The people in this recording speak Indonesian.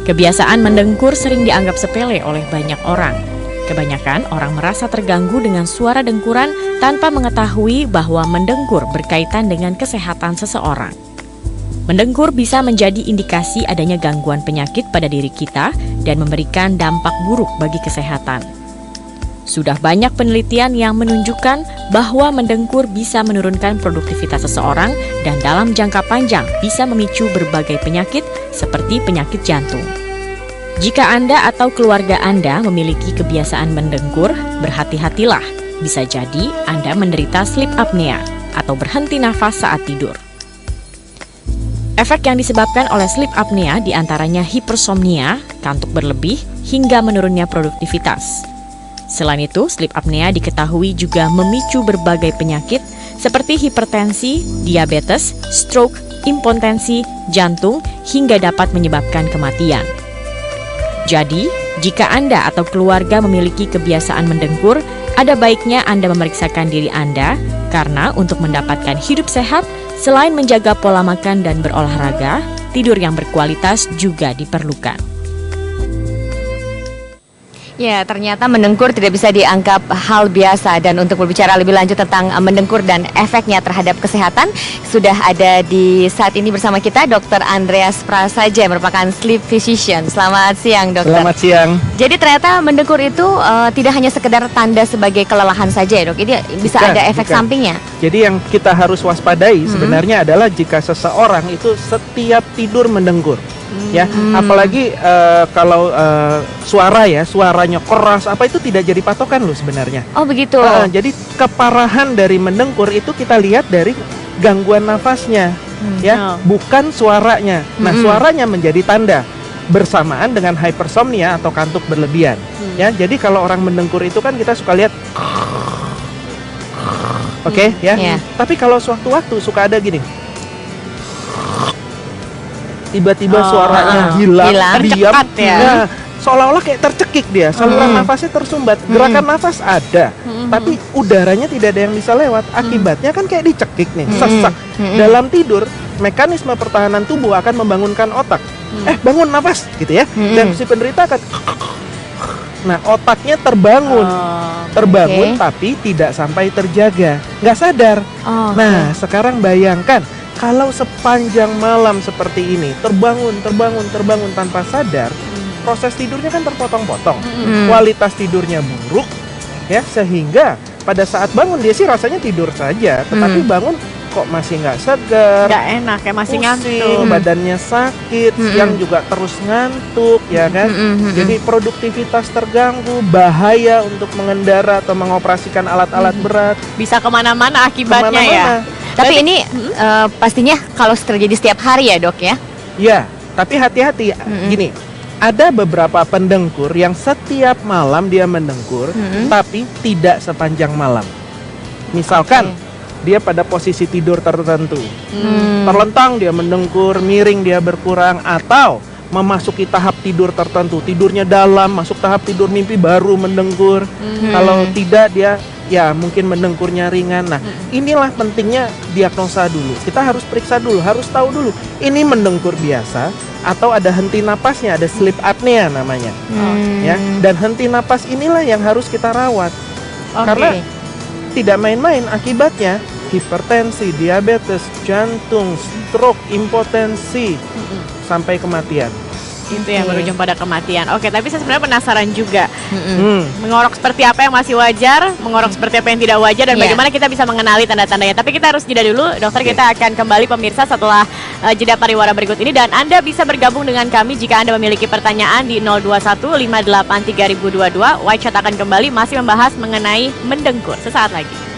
Kebiasaan mendengkur sering dianggap sepele oleh banyak orang. Kebanyakan orang merasa terganggu dengan suara dengkuran tanpa mengetahui bahwa mendengkur berkaitan dengan kesehatan seseorang. Mendengkur bisa menjadi indikasi adanya gangguan penyakit pada diri kita dan memberikan dampak buruk bagi kesehatan. Sudah banyak penelitian yang menunjukkan bahwa mendengkur bisa menurunkan produktivitas seseorang dan dalam jangka panjang bisa memicu berbagai penyakit seperti penyakit jantung. Jika Anda atau keluarga Anda memiliki kebiasaan mendengkur, berhati-hatilah. Bisa jadi Anda menderita sleep apnea atau berhenti nafas saat tidur. Efek yang disebabkan oleh sleep apnea diantaranya hipersomnia, kantuk berlebih, hingga menurunnya produktivitas. Selain itu, sleep apnea diketahui juga memicu berbagai penyakit seperti hipertensi, diabetes, stroke, impotensi, jantung, hingga dapat menyebabkan kematian. Jadi, jika Anda atau keluarga memiliki kebiasaan mendengkur, ada baiknya Anda memeriksakan diri Anda karena untuk mendapatkan hidup sehat, selain menjaga pola makan dan berolahraga, tidur yang berkualitas juga diperlukan. Ya, ternyata mendengkur tidak bisa dianggap hal biasa. Dan untuk berbicara lebih lanjut tentang mendengkur dan efeknya terhadap kesehatan, sudah ada di saat ini bersama kita Dr. Andreas Prasaja yang merupakan sleep physician. Selamat siang, dokter. Selamat siang. Jadi ternyata mendengkur itu tidak hanya sekedar tanda sebagai kelelahan saja ya, dok. Ini bisa ada efek sampingnya. Jadi yang kita harus waspadai sebenarnya adalah jika seseorang itu setiap tidur mendengkur. Ya, apalagi kalau suaranya keras, apa itu tidak jadi patokan loh sebenarnya. Oh begitu. Jadi keparahan dari mendengkur itu kita lihat dari gangguan nafasnya, bukan suaranya. Nah, suaranya menjadi tanda bersamaan dengan hypersomnia atau kantuk berlebihan. Ya, jadi kalau orang mendengkur itu kan kita suka lihat, Tapi kalau sewaktu-waktu suka ada gini. Tiba-tiba suaranya hilang, diam, ya. Seolah-olah kayak tercekik dia, saluran nafasnya tersumbat, gerakan nafas ada, tapi udaranya tidak ada yang bisa lewat. Akibatnya kan kayak dicekik nih, sesak. Dalam tidur, mekanisme pertahanan tubuh akan membangunkan otak. Bangun nafas, gitu ya. Dan si penderita akan, nah otaknya terbangun, tapi tidak sampai terjaga, nggak sadar. Nah, sekarang bayangkan. Kalau sepanjang malam seperti ini terbangun tanpa sadar, proses tidurnya kan terpotong-potong, kualitas tidurnya buruk, ya, sehingga pada saat bangun dia sih rasanya tidur saja, tetapi bangun kok masih nggak segar, nggak enak, kayak masih ngantuk, badannya sakit, siang juga terus ngantuk, ya kan? Jadi produktivitas terganggu, bahaya untuk mengendara atau mengoperasikan alat-alat berat, bisa kemana-mana akibatnya ya. Tapi ini pastinya kalau terjadi setiap hari ya, dok ya? Ya, tapi hati-hati. Gini, ada beberapa pendengkur yang setiap malam dia mendengkur, tapi tidak sepanjang malam. Misalkan dia pada posisi tidur tertentu, terlentang dia mendengkur, miring dia berkurang, atau memasuki tahap tidur tertentu, tidurnya dalam, masuk tahap tidur mimpi baru mendengkur. Kalau tidak dia ya mungkin mendengkurnya ringan. Nah, inilah pentingnya diagnosa dulu. Kita harus periksa dulu, harus tahu dulu ini mendengkur biasa atau ada henti napasnya, ada sleep apnea namanya. Ya, dan henti napas inilah yang harus kita rawat. Karena tidak main-main akibatnya hipertensi, diabetes, jantung, stroke, impotensi sampai kematian. Itu yang berujung pada kematian. Oke, tapi saya sebenarnya penasaran juga. Mengorok seperti apa yang masih wajar, mengorok seperti apa yang tidak wajar, dan bagaimana kita bisa mengenali tanda-tandanya. Tapi kita harus jeda dulu, dokter. Kita akan kembali pemirsa setelah jeda pariwara berikut ini. Dan Anda bisa bergabung dengan kami jika Anda memiliki pertanyaan di 021 58 3022. White Chat akan kembali masih membahas mengenai mendengkur sesaat lagi.